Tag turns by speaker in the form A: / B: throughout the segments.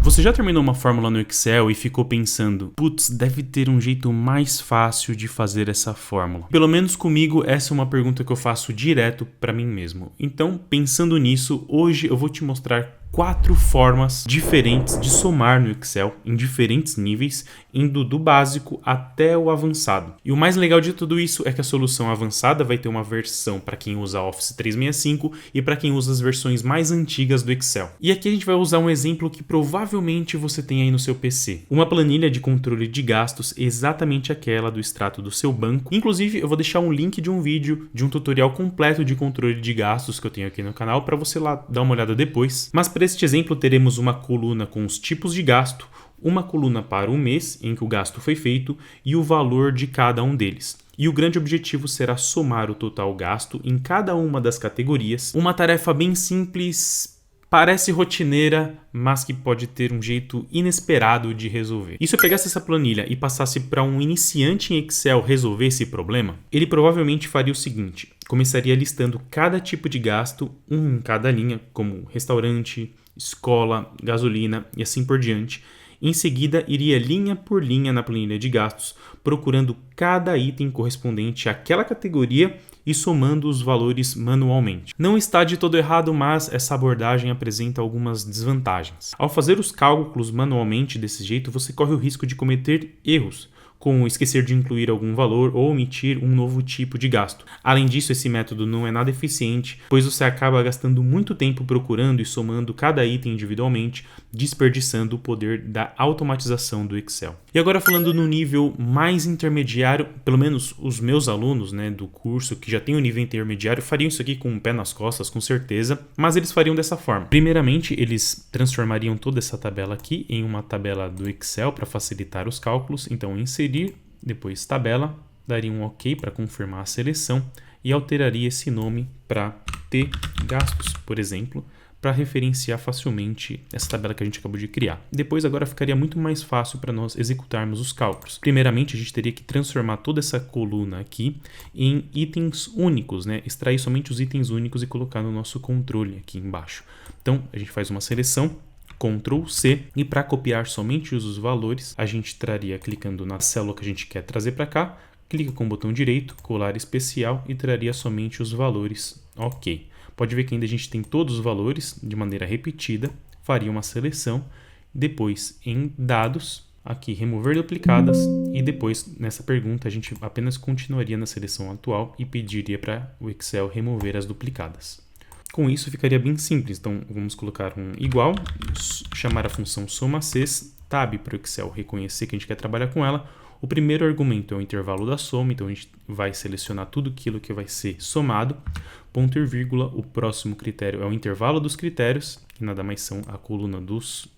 A: Você já terminou uma fórmula no Excel e ficou pensando, putz, deve ter um jeito mais fácil de fazer essa fórmula? Pelo menos comigo, essa é uma pergunta que eu faço direto para mim mesmo. Então, pensando nisso, hoje eu vou te mostrar 4 formas diferentes de somar no Excel em diferentes níveis, indo do básico até o avançado. E o mais legal de tudo isso é que a solução avançada vai ter uma versão para quem usa Office 365 e para quem usa as versões mais antigas do Excel. E aqui a gente vai usar um exemplo que provavelmente você tem aí no seu PC. Uma planilha de controle de gastos exatamente aquela do extrato do seu banco. Inclusive, eu vou deixar um link de um vídeo de um tutorial completo de controle de gastos que eu tenho aqui no canal para você lá dar uma olhada depois. Mas para este exemplo, teremos uma coluna com os tipos de gasto, uma coluna para o mês em que o gasto foi feito e o valor de cada um deles. E o grande objetivo será somar o total gasto em cada uma das categorias. Uma tarefa bem simples, parece rotineira, mas que pode ter um jeito inesperado de resolver. E se eu pegasse essa planilha e passasse para um iniciante em Excel resolver esse problema, ele provavelmente faria o seguinte: começaria listando cada tipo de gasto, um em cada linha, como restaurante, escola, gasolina e assim por diante. Em seguida, iria linha por linha na planilha de gastos, procurando cada item correspondente àquela categoria e somando os valores manualmente. Não está de todo errado, mas essa abordagem apresenta algumas desvantagens. Ao fazer os cálculos manualmente desse jeito, você corre o risco de cometer erros, como esquecer de incluir algum valor ou omitir um novo tipo de gasto. Além disso, esse método não é nada eficiente, pois você acaba gastando muito tempo procurando e somando cada item individualmente, desperdiçando o poder da automatização do Excel. E agora falando no nível mais intermediário, pelo menos os meus alunos, do curso que já tem o nível intermediário fariam isso aqui com o pé nas costas, com certeza, mas eles fariam dessa forma. Primeiramente, eles transformariam toda essa tabela aqui em uma tabela do Excel para facilitar os cálculos, então inserir, depois tabela, daria um OK para confirmar a seleção e alteraria esse nome para T gastos, por exemplo, para referenciar facilmente essa tabela que a gente acabou de criar. Depois agora ficaria muito mais fácil para nós executarmos os cálculos. Primeiramente, a gente teria que transformar toda essa coluna aqui em itens únicos, extrair somente os itens únicos e colocar no nosso controle aqui embaixo. Então, a gente faz uma seleção, Ctrl C, e para copiar somente os valores, a gente traria clicando na célula que a gente quer trazer para cá, clica com o botão direito, colar especial e traria somente os valores. OK. Pode ver que ainda a gente tem todos os valores de maneira repetida, faria uma seleção, depois em dados, aqui remover duplicadas e depois nessa pergunta a gente apenas continuaria na seleção atual e pediria para o Excel remover as duplicadas. Com isso ficaria bem simples, então vamos colocar um igual, chamar a função SomaCs, tab para o Excel reconhecer que a gente quer trabalhar com ela. O primeiro argumento é o intervalo da soma, então a gente vai selecionar tudo aquilo que vai ser somado. Ponto e vírgula, o próximo critério é o intervalo dos critérios, que nada mais são a coluna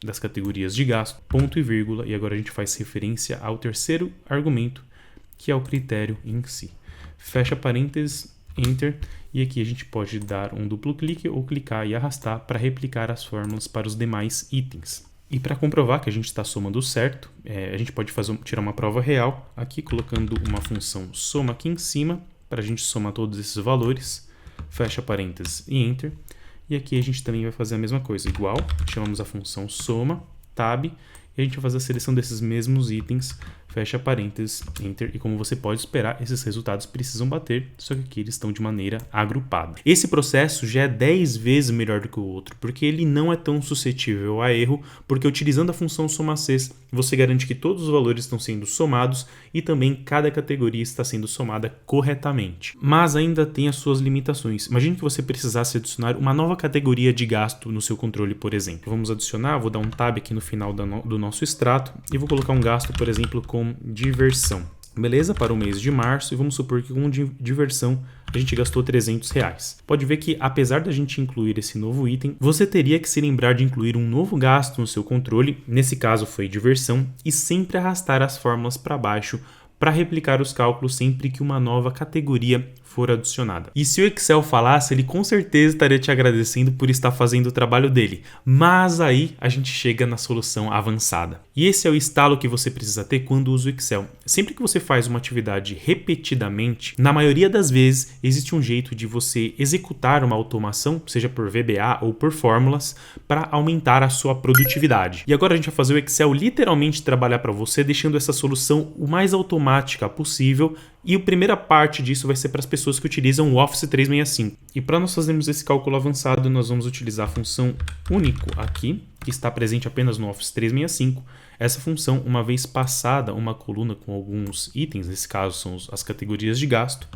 A: das categorias de gasto. Ponto e vírgula, e agora a gente faz referência ao terceiro argumento, que é o critério em si. Fecha parênteses, Enter, e aqui a gente pode dar um duplo clique ou clicar e arrastar para replicar as fórmulas para os demais itens. E para comprovar que a gente está somando certo, a gente pode tirar uma prova real, aqui colocando uma função soma aqui em cima, para a gente somar todos esses valores, fecha parênteses e Enter. E aqui a gente também vai fazer a mesma coisa, igual, chamamos a função soma, tab, e a gente vai fazer a seleção desses mesmos itens, fecha parênteses, Enter, e como você pode esperar, esses resultados precisam bater, só que aqui eles estão de maneira agrupada. Esse processo já é 10 vezes melhor do que o outro, porque ele não é tão suscetível a erro, porque utilizando a função SomaCs, você garante que todos os valores estão sendo somados e também cada categoria está sendo somada corretamente. Mas ainda tem as suas limitações. Imagine que você precisasse adicionar uma nova categoria de gasto no seu controle, por exemplo. Vamos adicionar, vou dar um tab aqui no final do nosso extrato e vou colocar um gasto, por exemplo, com diversão. Beleza? Para o mês de março, e vamos supor que com diversão a gente gastou R$300. Pode ver que, apesar da gente incluir esse novo item, você teria que se lembrar de incluir um novo gasto no seu controle, nesse caso foi diversão, e sempre arrastar as fórmulas para baixo para replicar os cálculos sempre que uma nova categoria for adicionada. E se o Excel falasse, ele com certeza estaria te agradecendo por estar fazendo o trabalho dele. Mas aí a gente chega na solução avançada. E esse é o estalo que você precisa ter quando usa o Excel. Sempre que você faz uma atividade repetidamente, na maioria das vezes existe um jeito de você executar uma automação, seja por VBA ou por fórmulas, para aumentar a sua produtividade. E agora a gente vai fazer o Excel literalmente trabalhar para você, deixando essa solução o mais automática possível. E a primeira parte disso vai ser para as pessoas que utilizam o Office 365. E para nós fazermos esse cálculo avançado, nós vamos utilizar a função único aqui, que está presente apenas no Office 365. Essa função, uma vez passada uma coluna com alguns itens, nesse caso são as categorias de gasto,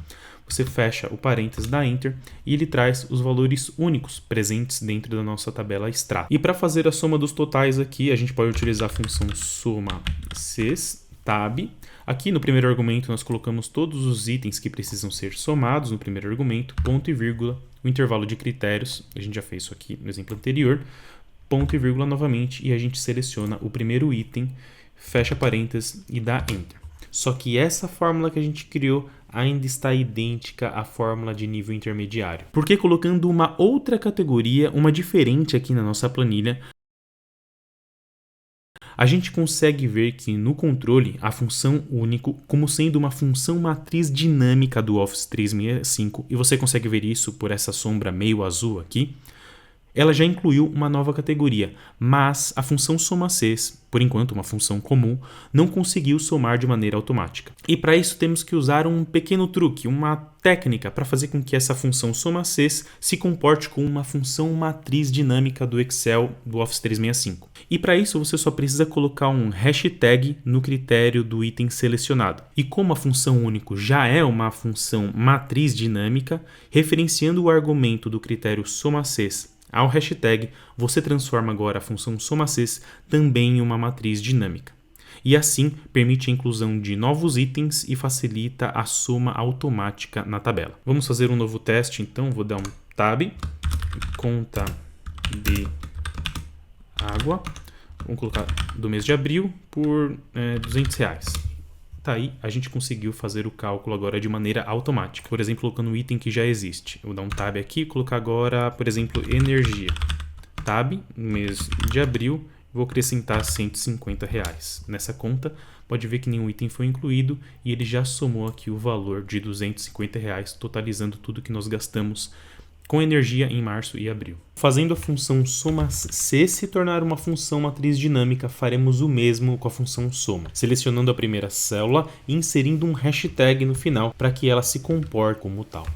A: você fecha o parênteses, dá Enter e ele traz os valores únicos presentes dentro da nossa tabela extrato. E para fazer a soma dos totais aqui, a gente pode utilizar a função soma CES, tab. Aqui no primeiro argumento nós colocamos todos os itens que precisam ser somados no primeiro argumento, ponto e vírgula, o intervalo de critérios, a gente já fez isso aqui no exemplo anterior, ponto e vírgula novamente e a gente seleciona o primeiro item, fecha parênteses e dá Enter. Só que essa fórmula que a gente criou ainda está idêntica à fórmula de nível intermediário. Porque colocando uma outra categoria, uma diferente aqui na nossa planilha, a gente consegue ver que no controle a função único como sendo uma função matriz dinâmica do Office 365 e você consegue ver isso por essa sombra meio azul aqui. Ela já incluiu uma nova categoria, mas a função SomaCES, por enquanto uma função comum, não conseguiu somar de maneira automática. E para isso temos que usar um pequeno truque, uma técnica para fazer com que essa função SomaCES se comporte como uma função matriz dinâmica do Excel do Office 365. E para isso você só precisa colocar um hashtag no critério do item selecionado. E como a função único já é uma função matriz dinâmica, referenciando o argumento do critério SomaCES ao hashtag, você transforma agora a função SomaCES também em uma matriz dinâmica. E assim permite a inclusão de novos itens e facilita a soma automática na tabela. Vamos fazer um novo teste, então vou dar um tab, conta de água, vamos colocar do mês de abril por R$200. Tá aí, a gente conseguiu fazer o cálculo agora de maneira automática. Por exemplo, colocando um item que já existe. Eu vou dar um tab aqui e colocar agora, por exemplo, energia. Tab, mês de abril, vou acrescentar R$150. Nessa conta, pode ver que nenhum item foi incluído e ele já somou aqui o valor de R$250, totalizando tudo que nós gastamos com energia em março e abril. Fazendo a função SomaC se tornar uma função matriz dinâmica, faremos o mesmo com a função soma, selecionando a primeira célula e inserindo um hashtag no final para que ela se comporte como tal.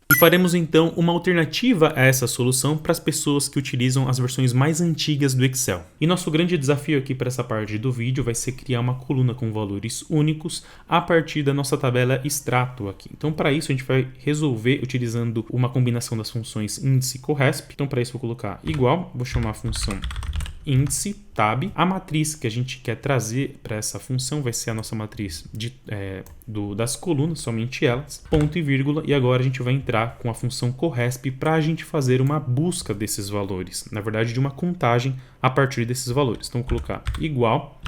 A: E faremos então uma alternativa a essa solução para as pessoas que utilizam as versões mais antigas do Excel. E nosso grande desafio aqui para essa parte do vídeo vai ser criar uma coluna com valores únicos a partir da nossa tabela extrato aqui. Então para isso a gente vai resolver utilizando uma combinação das funções índice e corresp. Então para isso eu vou colocar igual, vou chamar a função índice, tab. A matriz que a gente quer trazer para essa função vai ser a nossa matriz das colunas, somente elas, ponto e vírgula, e agora a gente vai entrar com a função corresp para a gente fazer uma busca desses valores, na verdade de uma contagem a partir desses valores. Então vou colocar igual,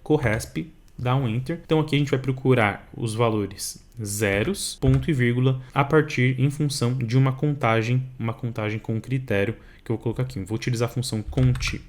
A: corresp, dá um enter. Então aqui a gente vai procurar os valores zeros, ponto e vírgula, a partir em função de uma contagem com um critério que eu vou colocar aqui. Vou utilizar a função cont.c,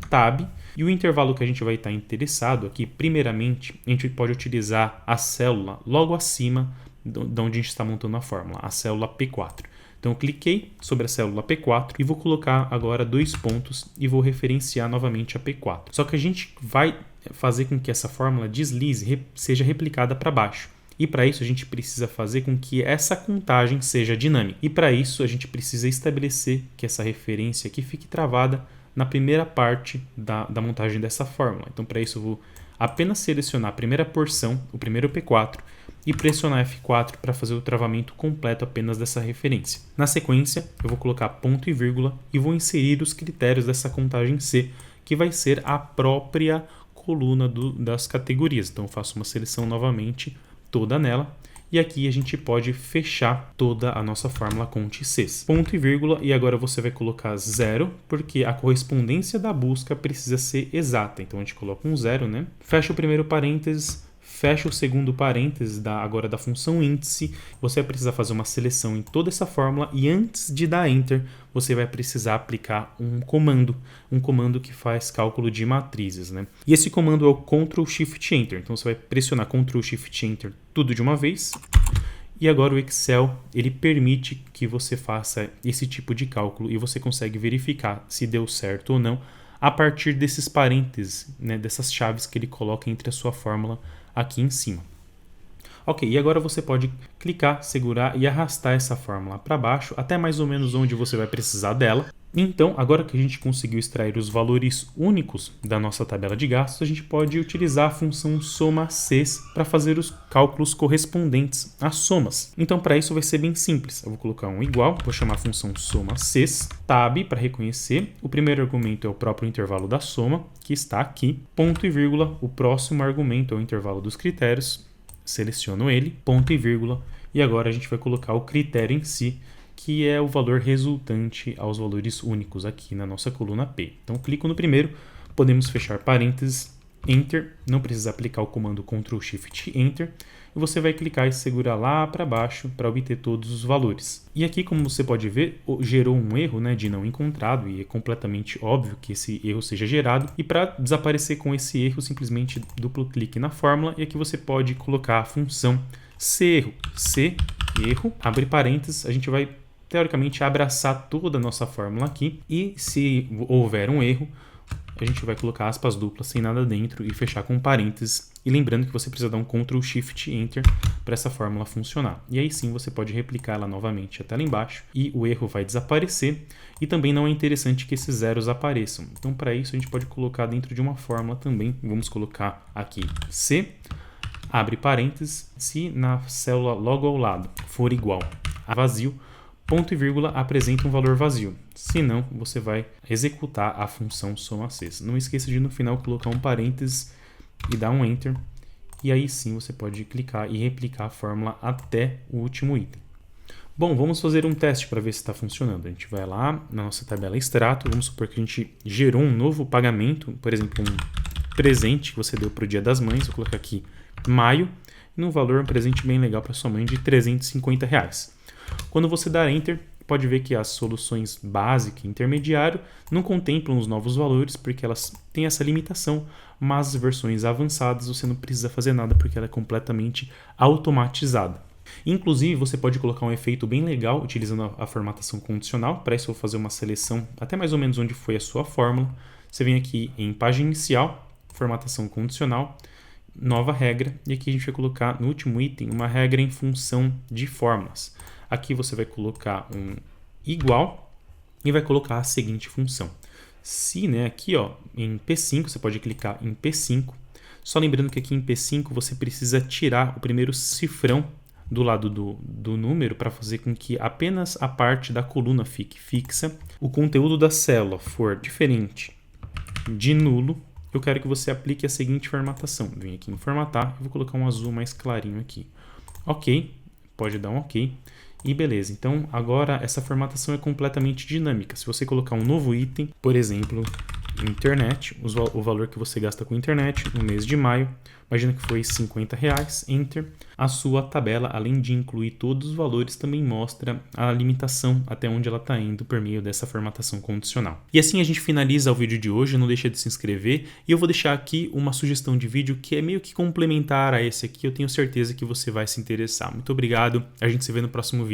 A: tab, e o intervalo que a gente vai estar interessado aqui, primeiramente, a gente pode utilizar a célula logo acima de onde a gente está montando a fórmula, a célula P4. Então eu cliquei sobre a célula P4 e vou colocar agora 2 pontos e vou referenciar novamente a P4. Só que a gente vai fazer com que essa fórmula deslize, seja replicada para baixo. E para isso a gente precisa fazer com que essa contagem seja dinâmica. E para isso a gente precisa estabelecer que essa referência aqui fique travada na primeira parte da montagem dessa fórmula. Então para isso eu vou apenas selecionar a primeira porção, o primeiro P4, e pressionar F4 para fazer o travamento completo apenas dessa referência. Na sequência, eu vou colocar ponto e vírgula e vou inserir os critérios dessa contagem C, que vai ser a própria coluna das categorias. Então eu faço uma seleção novamente, toda nela, e aqui a gente pode fechar toda a nossa fórmula cont.c. Ponto e vírgula, e agora você vai colocar 0, porque a correspondência da busca precisa ser exata. Então a gente coloca um 0, né? Fecha o primeiro parênteses, fecha o segundo parênteses agora da função índice, você vai precisar fazer uma seleção em toda essa fórmula e antes de dar Enter, você vai precisar aplicar um comando que faz cálculo de matrizes, né? E esse comando é o Ctrl Shift Enter, então você vai pressionar Ctrl Shift Enter tudo de uma vez. E agora o Excel, ele permite que você faça esse tipo de cálculo e você consegue verificar se deu certo ou não a partir desses parênteses, né, dessas chaves que ele coloca entre a sua fórmula aqui em cima. Ok, e agora você pode clicar, segurar e arrastar essa fórmula para baixo até mais ou menos onde você vai precisar dela. Então, agora que a gente conseguiu extrair os valores únicos da nossa tabela de gastos, a gente pode utilizar a função soma-Cs para fazer os cálculos correspondentes às somas. Então, para isso vai ser bem simples. Eu vou colocar um igual, vou chamar a função soma-Cs, tab para reconhecer. O primeiro argumento é o próprio intervalo da soma, que está aqui, ponto e vírgula. O próximo argumento é o intervalo dos critérios, seleciono ele, ponto e vírgula. E agora a gente vai colocar o critério em si, que é o valor resultante aos valores únicos aqui na nossa coluna P. Então, clico no primeiro, podemos fechar parênteses, Enter, não precisa aplicar o comando Ctrl Shift Enter, e você vai clicar e segurar lá para baixo para obter todos os valores. E aqui, como você pode ver, gerou um erro, né, de não encontrado, e é completamente óbvio que esse erro seja gerado. E para desaparecer com esse erro, simplesmente duplo clique na fórmula, e aqui você pode colocar a função cerro, erro, abre parênteses, a gente vai teoricamente abraçar toda a nossa fórmula aqui e se houver um erro, a gente vai colocar aspas duplas sem nada dentro e fechar com parênteses. E lembrando que você precisa dar um Ctrl Shift Enter para essa fórmula funcionar. E aí sim você pode replicar ela novamente até lá embaixo e o erro vai desaparecer. E também não é interessante que esses zeros apareçam. Então para isso a gente pode colocar dentro de uma fórmula também. Vamos colocar aqui C, abre parênteses, se na célula logo ao lado for igual a vazio, ponto e vírgula apresenta um valor vazio. Se não, você vai executar a função soma-Cs. Não esqueça de no final colocar um parênteses e dar um Enter. E aí sim você pode clicar e replicar a fórmula até o último item. Bom, vamos fazer um teste para ver se está funcionando. A gente vai lá na nossa tabela extrato. Vamos supor que a gente gerou um novo pagamento, por exemplo, um presente que você deu para o Dia das Mães. Vou colocar aqui maio, num valor, um presente bem legal para sua mãe de R$350. Quando você dar Enter, pode ver que as soluções básica e intermediário não contemplam os novos valores porque elas têm essa limitação, mas as versões avançadas você não precisa fazer nada porque ela é completamente automatizada. Inclusive, você pode colocar um efeito bem legal utilizando a formatação condicional. Para isso, eu vou fazer uma seleção até mais ou menos onde foi a sua fórmula. Você vem aqui em página inicial, formatação condicional, nova regra, e aqui a gente vai colocar no último item uma regra em função de fórmulas. Aqui você vai colocar um igual e vai colocar a seguinte função. Se, né, aqui ó, em P5, você pode clicar em P5. Só lembrando que aqui em P5 você precisa tirar o primeiro cifrão do lado do número para fazer com que apenas a parte da coluna fique fixa. O conteúdo da célula for diferente de nulo, eu quero que você aplique a seguinte formatação. Vem aqui em formatar, eu vou colocar um azul mais clarinho aqui. Ok, pode dar um ok. E beleza, então agora essa formatação é completamente dinâmica. Se você colocar um novo item, por exemplo, internet, o valor que você gasta com internet no mês de maio, imagina que foi R$50, Enter. A sua tabela, além de incluir todos os valores, também mostra a limitação até onde ela está indo por meio dessa formatação condicional. E assim a gente finaliza o vídeo de hoje, não deixa de se inscrever. E eu vou deixar aqui uma sugestão de vídeo que é meio que complementar a esse aqui, eu tenho certeza que você vai se interessar. Muito obrigado, a gente se vê no próximo vídeo.